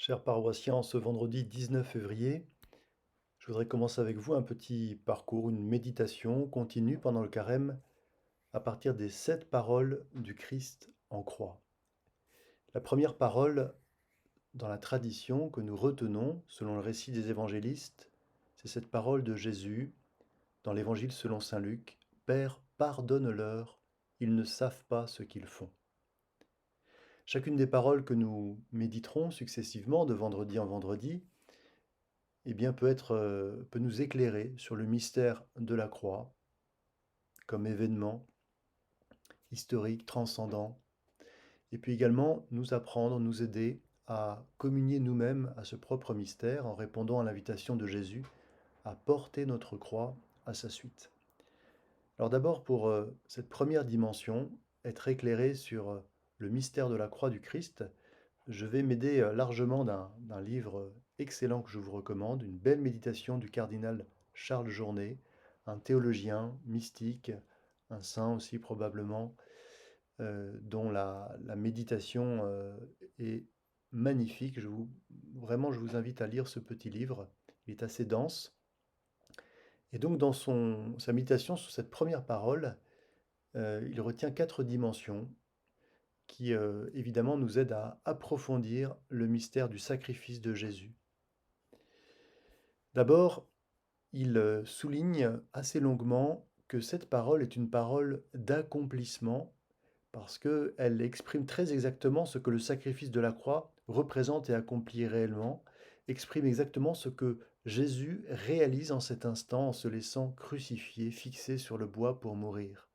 Chers paroissiens, en ce vendredi 19 février, je voudrais commencer avec vous un petit parcours, une méditation continue pendant le carême à partir des 7 paroles du Christ en croix. La première parole dans la tradition que nous retenons, selon le récit des évangélistes, c'est cette parole de Jésus dans l'évangile selon saint Luc: Père, pardonne-leur, ils ne savent pas ce qu'ils font. Chacune des paroles que nous méditerons successivement de vendredi en vendredi eh bien, peut nous éclairer sur le mystère de la croix comme événement historique, transcendant, et puis également nous apprendre, nous aider à communier nous-mêmes à ce propre mystère en répondant à l'invitation de Jésus à porter notre croix à sa suite. Alors d'abord, pour cette première dimension, être éclairé sur le mystère de la croix du Christ, je vais m'aider largement d'un livre excellent que je vous recommande, une belle méditation du cardinal Charles Journet, un théologien, mystique, un saint aussi probablement, dont la méditation est magnifique. Vraiment, je vous invite à lire ce petit livre. Il est assez dense. Et donc, dans sa méditation sur cette première parole, il retient 4 dimensions qui évidemment nous aide à approfondir le mystère du sacrifice de Jésus. D'abord, il souligne assez longuement que cette parole est une parole d'accomplissement parce qu'elle exprime très exactement ce que le sacrifice de la croix représente et accomplit réellement, exprime exactement ce que Jésus réalise en cet instant en se laissant crucifier, fixé sur le bois pour mourir.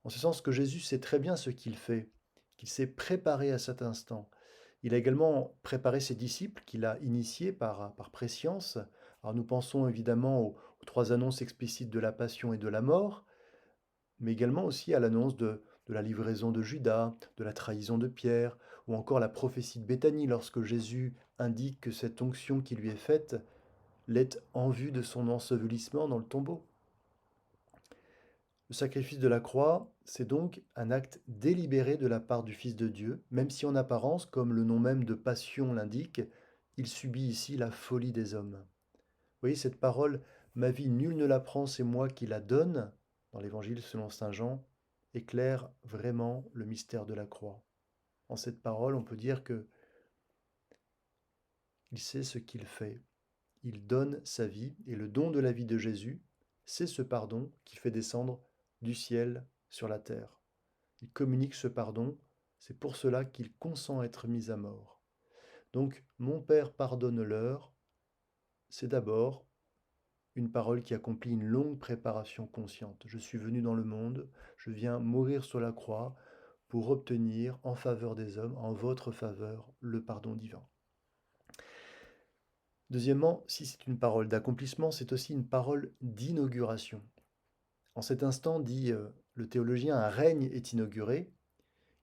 En ce sens que Jésus sait très bien ce qu'il fait, qu'il s'est préparé à cet instant. Il a également préparé ses disciples, qu'il a initiés par prescience. Alors nous pensons évidemment aux 3 annonces explicites de la passion et de la mort, mais également aussi à l'annonce de la livraison de Judas, de la trahison de Pierre, ou encore la prophétie de Béthanie lorsque Jésus indique que cette onction qui lui est faite l'est en vue de son ensevelissement dans le tombeau. Le sacrifice de la croix, c'est donc un acte délibéré de la part du Fils de Dieu, même si en apparence, comme le nom même de passion l'indique, il subit ici la folie des hommes. Vous voyez cette parole: Ma vie, nul ne la prend, c'est moi qui la donne, dans l'Évangile selon saint Jean, éclaire vraiment le mystère de la croix. En cette parole, on peut dire que il sait ce qu'il fait. Il donne sa vie, et le don de la vie de Jésus, c'est ce pardon qui fait descendre du ciel sur la terre. Il communique ce pardon, c'est pour cela qu'il consent être mis à mort. Donc, mon Père pardonne-leur, c'est d'abord une parole qui accomplit une longue préparation consciente. Je suis venu dans le monde, je viens mourir sur la croix pour obtenir en faveur des hommes, en votre faveur, le pardon divin. Deuxièmement, si c'est une parole d'accomplissement, c'est aussi une parole d'inauguration. En cet instant, dit le théologien, un règne est inauguré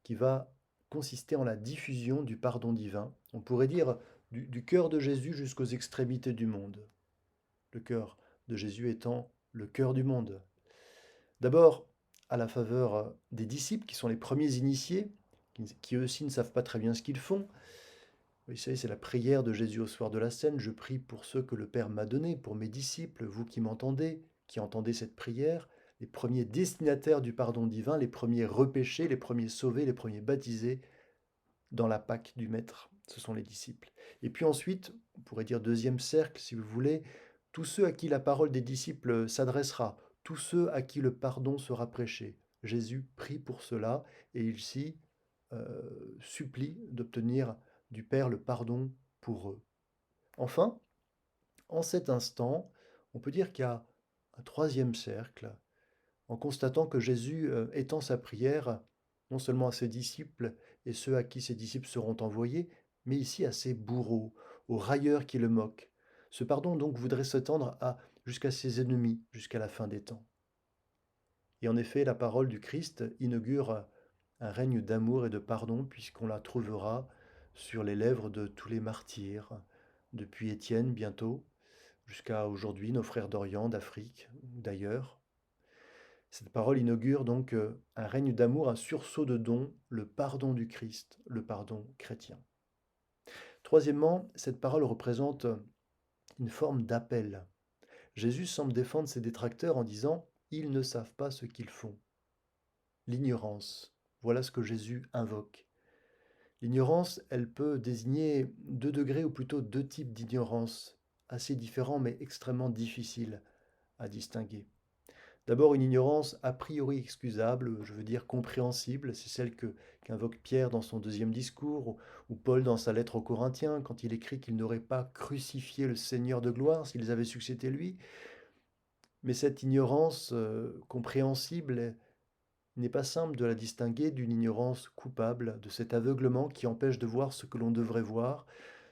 qui va consister en la diffusion du pardon divin. On pourrait dire du cœur de Jésus jusqu'aux extrémités du monde. Le cœur de Jésus étant le cœur du monde. D'abord, à la faveur des disciples, qui sont les premiers initiés, qui eux aussi ne savent pas très bien ce qu'ils font. Vous savez, c'est la prière de Jésus au soir de la Cène: Je prie pour ceux que le Père m'a donnés, pour mes disciples, vous qui m'entendez, qui entendez cette prière, les premiers destinataires du pardon divin, les premiers repêchés, les premiers sauvés, les premiers baptisés dans la Pâque du Maître, ce sont les disciples. Et puis ensuite, on pourrait dire deuxième cercle, si vous voulez, tous ceux à qui la parole des disciples s'adressera, tous ceux à qui le pardon sera prêché. Jésus prie pour cela et il s'y supplie d'obtenir du Père le pardon pour eux. Enfin, en cet instant, on peut dire qu'il y a un troisième cercle, en constatant que Jésus étend sa prière non seulement à ses disciples et ceux à qui ses disciples seront envoyés, mais ici à ses bourreaux, aux railleurs qui le moquent. Ce pardon donc voudrait s'étendre jusqu'à ses ennemis, jusqu'à la fin des temps. Et en effet, la parole du Christ inaugure un règne d'amour et de pardon, puisqu'on la trouvera sur les lèvres de tous les martyrs, depuis Étienne bientôt, jusqu'à aujourd'hui nos frères d'Orient, d'Afrique, d'ailleurs. Cette parole inaugure donc un règne d'amour, un sursaut de don, le pardon du Christ, le pardon chrétien. Troisièmement, cette parole représente une forme d'appel. Jésus semble défendre ses détracteurs en disant: «Ils ne savent pas ce qu'ils font». L'ignorance, voilà ce que Jésus invoque. L'ignorance, elle peut désigner deux degrés ou plutôt deux types d'ignorance, assez différents mais extrêmement difficiles à distinguer. D'abord, une ignorance a priori excusable, je veux dire compréhensible, c'est celle qu'invoque Pierre dans son deuxième discours, ou Paul dans sa lettre aux Corinthiens, quand il écrit qu'ils n'auraient pas crucifié le Seigneur de gloire s'ils avaient succédé lui. Mais cette ignorance compréhensible n'est pas simple de la distinguer d'une ignorance coupable, de cet aveuglement qui empêche de voir ce que l'on devrait voir,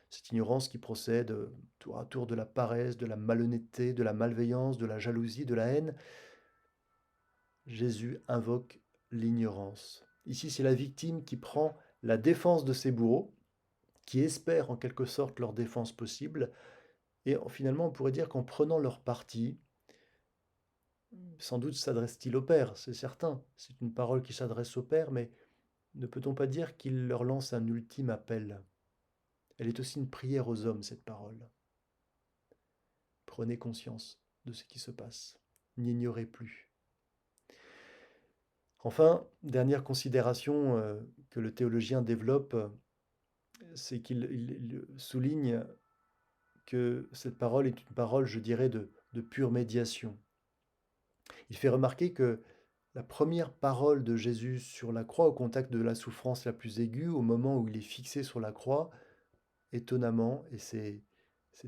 cette ignorance qui procède tour à tour de la paresse, de la malhonnêteté, de la malveillance, de la jalousie, de la haine. Jésus invoque l'ignorance. Ici, c'est la victime qui prend la défense de ses bourreaux, qui espère en quelque sorte leur défense possible, et finalement, on pourrait dire qu'en prenant leur parti, sans doute s'adresse-t-il au Père, c'est certain, c'est une parole qui s'adresse au Père, mais ne peut-on pas dire qu'il leur lance un ultime appel? Elle est aussi une prière aux hommes, cette parole. Prenez conscience de ce qui se passe, n'ignorez plus. Enfin, dernière considération que le théologien développe, c'est qu'il souligne que cette parole est une parole, je dirais, de pure médiation. Il fait remarquer que la première parole de Jésus sur la croix, au contact de la souffrance la plus aiguë, au moment où il est fixé sur la croix, étonnamment, et c'est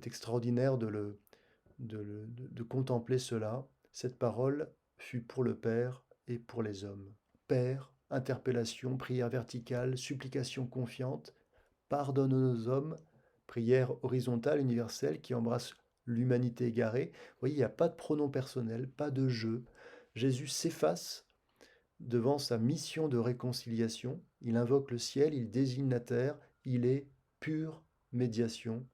extraordinaire de contempler cela, cette parole fut pour le Père et pour les hommes. Père, interpellation, prière verticale, supplication confiante, pardonne aux hommes, prière horizontale, universelle, qui embrasse l'humanité égarée. Vous voyez, il n'y a pas de pronom personnel, pas de jeu. Jésus s'efface devant sa mission de réconciliation. Il invoque le ciel, il désigne la terre, il est pure médiation,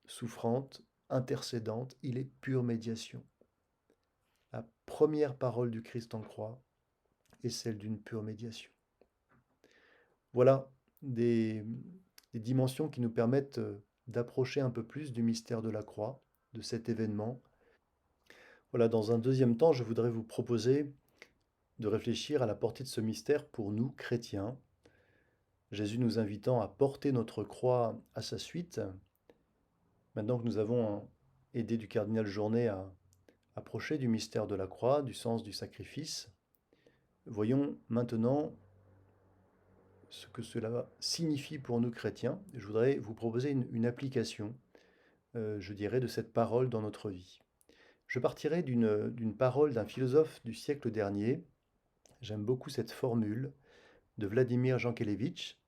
souffrante, intercédante, il est pure médiation. La première parole du Christ en croix est celle d'une pure médiation. Voilà des, des dimensions qui nous permettent d'approcher un peu plus du mystère de la croix, de cet événement. Voilà, dans un deuxième temps, je voudrais vous proposer de réfléchir à la portée de ce mystère pour nous, chrétiens. Jésus nous invitant à porter notre croix à sa suite. Maintenant que nous avons aidé du cardinal Journet à approcher du mystère de la croix, du sens du sacrifice, voyons maintenant ce que cela signifie pour nous chrétiens. Je voudrais vous proposer une application, je dirais, de cette parole dans notre vie. Je partirai d'une parole d'un philosophe du siècle dernier. J'aime beaucoup cette formule de Vladimir Jankélévitch.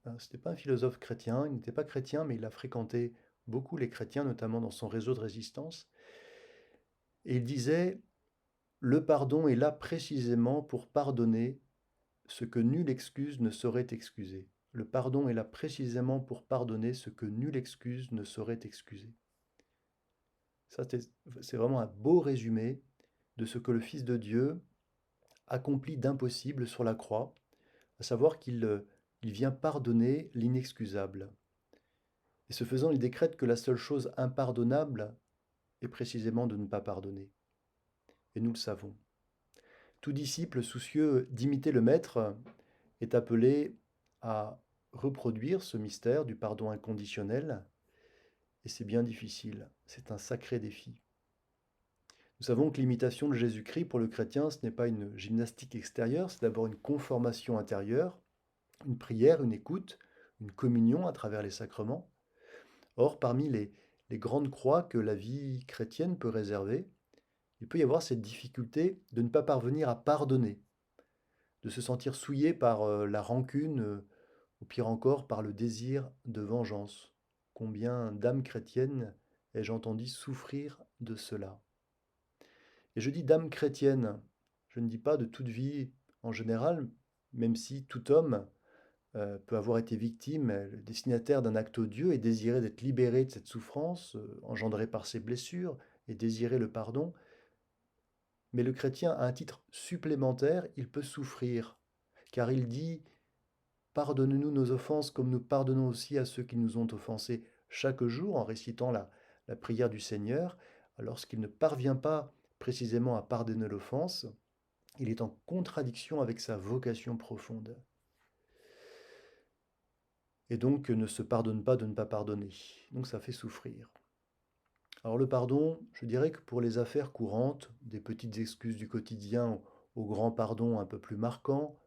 Ce n'était pas un philosophe chrétien, il n'était pas chrétien, mais il a fréquenté beaucoup les chrétiens, notamment dans son réseau de résistance. Et il disait: le pardon est là précisément pour pardonner ce que nulle excuse ne saurait excuser. Le pardon est là précisément pour pardonner ce que nulle excuse ne saurait excuser. Ça, c'est vraiment un beau résumé de ce que le Fils de Dieu accomplit d'impossible sur la croix, à savoir il vient pardonner l'inexcusable. Et ce faisant, il décrète que la seule chose impardonnable est précisément de ne pas pardonner. Et nous le savons. Tout disciple soucieux d'imiter le Maître est appelé à reproduire ce mystère du pardon inconditionnel, et c'est bien difficile, c'est un sacré défi. Nous savons que l'imitation de Jésus-Christ pour le chrétien, ce n'est pas une gymnastique extérieure, c'est d'abord une conformation intérieure, une prière, une écoute, une communion à travers les sacrements. Or, parmi les grandes croix que la vie chrétienne peut réserver, il peut y avoir cette difficulté de ne pas parvenir à pardonner, de se sentir souillé par la rancune, ou pire encore par le désir de vengeance. Combien d'âmes chrétiennes ai-je entendu souffrir de cela? Et je dis d'âmes chrétiennes, je ne dis pas de toute vie en général, même si tout homme peut avoir été victime, le destinataire d'un acte odieux et désirer d'être libéré de cette souffrance engendrée par ses blessures et désirer le pardon. Mais le chrétien, à un titre supplémentaire, il peut souffrir, car il dit pardonne-nous nos offenses comme nous pardonnons aussi à ceux qui nous ont offensés chaque jour en récitant la prière du Seigneur, lorsqu'il ne parvient pas précisément à pardonner l'offense, il est en contradiction avec sa vocation profonde. Et donc ne se pardonne pas de ne pas pardonner. Donc ça fait souffrir. Alors le pardon, je dirais que pour les affaires courantes, des petites excuses du quotidien au grand pardon un peu plus marquant,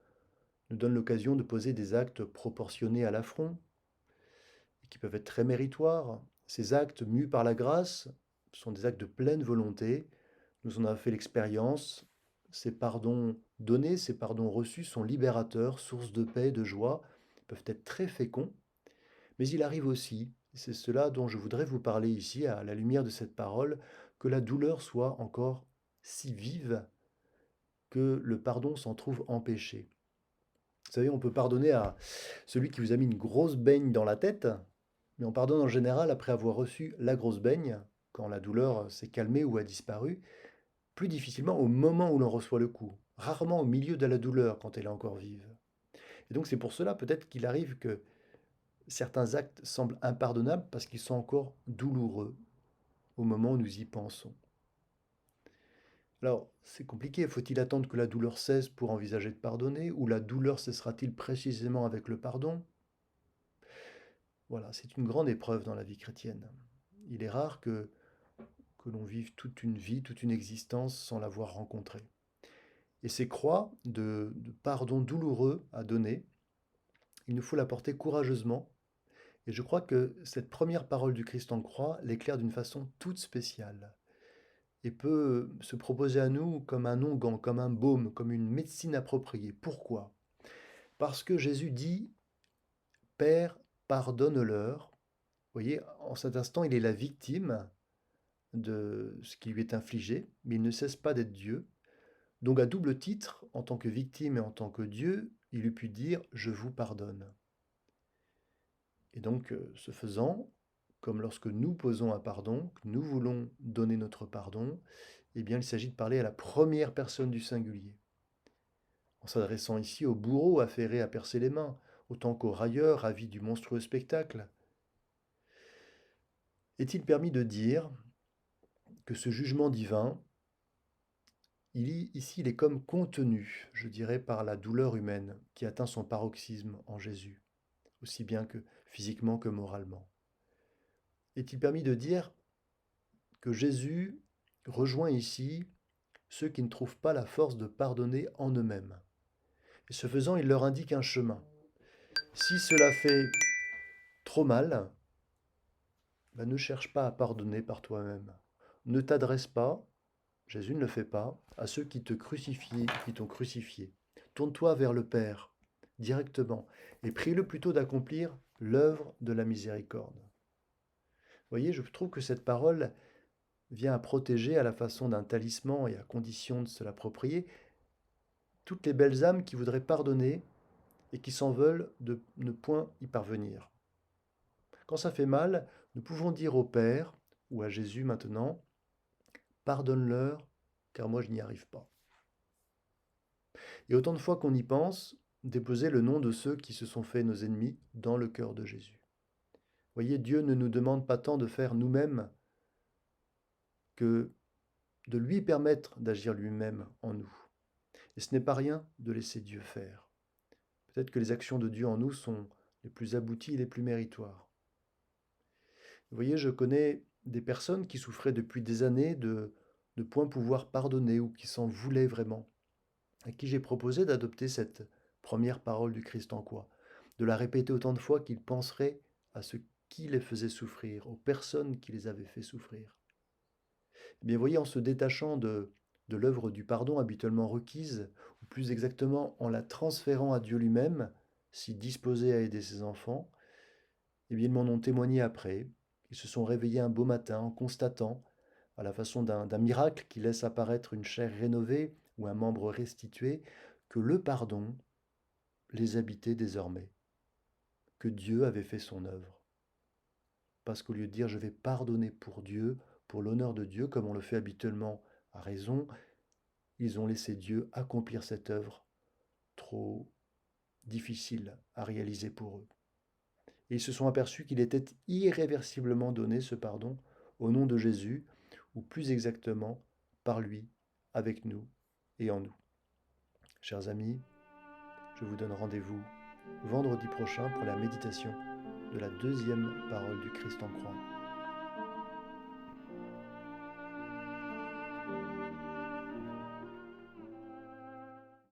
nous donne l'occasion de poser des actes proportionnés à l'affront, qui peuvent être très méritoires. Ces actes mus par la grâce sont des actes de pleine volonté. Nous en avons fait l'expérience. Ces pardons donnés, ces pardons reçus sont libérateurs, source de paix, de joie, peuvent être très féconds. Mais il arrive aussi, c'est cela dont je voudrais vous parler ici, à la lumière de cette parole, que la douleur soit encore si vive que le pardon s'en trouve empêché. Vous savez, on peut pardonner à celui qui vous a mis une grosse baigne dans la tête, mais on pardonne en général après avoir reçu la grosse baigne, quand la douleur s'est calmée ou a disparu, plus difficilement au moment où l'on reçoit le coup, rarement au milieu de la douleur quand elle est encore vive. Et donc c'est pour cela peut-être qu'il arrive que certains actes semblent impardonnables parce qu'ils sont encore douloureux au moment où nous y pensons. Alors, c'est compliqué. Faut-il attendre que la douleur cesse pour envisager de pardonner? Ou la douleur cessera-t-il précisément avec le pardon? Voilà, c'est une grande épreuve dans la vie chrétienne. Il est rare que l'on vive toute une vie, toute une existence sans l'avoir rencontrée. Et ces croix de pardon douloureux à donner, il nous faut la porter courageusement. Et je crois que cette première parole du Christ en croix l'éclaire d'une façon toute spéciale et peut se proposer à nous comme un onguent, comme un baume, comme une médecine appropriée. Pourquoi? Parce que Jésus dit, Père, pardonne-leur. Vous voyez, en cet instant, il est la victime de ce qui lui est infligé, mais il ne cesse pas d'être Dieu. Donc à double titre, en tant que victime et en tant que Dieu, il eût pu dire, je vous pardonne. Et donc, ce faisant, comme lorsque nous posons un pardon, que nous voulons donner notre pardon, eh bien, il s'agit de parler à la première personne du singulier. En s'adressant ici au bourreau affairé à percer les mains, autant qu'au railleur ravi du monstrueux spectacle. Est-il permis de dire que ce jugement divin, ici, il est comme contenu, je dirais, par la douleur humaine qui atteint son paroxysme en Jésus, aussi bien que physiquement que moralement. Est-il permis de dire que Jésus rejoint ici ceux qui ne trouvent pas la force de pardonner en eux-mêmes. Et ce faisant, il leur indique un chemin. Si cela fait trop mal, ne cherche pas à pardonner par toi-même. Ne t'adresse pas, Jésus ne le fait pas, à ceux qui te crucifient, qui t'ont crucifié. Tourne-toi vers le Père, directement, et prie-le plutôt d'accomplir l'œuvre de la miséricorde. Vous voyez, je trouve que cette parole vient à protéger à la façon d'un talisman et à condition de se l'approprier toutes les belles âmes qui voudraient pardonner et qui s'en veulent de ne point y parvenir. Quand ça fait mal, nous pouvons dire au Père, ou à Jésus maintenant, pardonne-leur, car moi je n'y arrive pas. Et autant de fois qu'on y pense, déposer le nom de ceux qui se sont faits nos ennemis dans le cœur de Jésus. Voyez, Dieu ne nous demande pas tant de faire nous-mêmes que de lui permettre d'agir lui-même en nous. Et ce n'est pas rien de laisser Dieu faire. Peut-être que les actions de Dieu en nous sont les plus abouties et les plus méritoires. Vous voyez, je connais des personnes qui souffraient depuis des années de ne point pouvoir pardonner ou qui s'en voulaient vraiment, à qui j'ai proposé d'adopter cette première parole du Christ en croix, de la répéter autant de fois qu'ils penseraient à ce qui les faisait souffrir, aux personnes qui les avaient fait souffrir. Eh bien, vous voyez, en se détachant de l'œuvre du pardon habituellement requise, ou plus exactement en la transférant à Dieu lui-même, si disposé à aider ses enfants, eh bien, ils m'en ont témoigné après. Ils se sont réveillés un beau matin en constatant, à la façon d'un miracle qui laisse apparaître une chair rénovée ou un membre restitué, que le pardon les habitait désormais, que Dieu avait fait son œuvre. Parce qu'au lieu de dire je vais pardonner pour Dieu, pour l'honneur de Dieu, comme on le fait habituellement à raison, ils ont laissé Dieu accomplir cette œuvre trop difficile à réaliser pour eux. Et ils se sont aperçus qu'il était irréversiblement donné, ce pardon, au nom de Jésus, ou plus exactement, par lui, avec nous et en nous. Chers amis, je vous donne rendez-vous vendredi prochain pour la méditation de la deuxième parole du Christ en croix.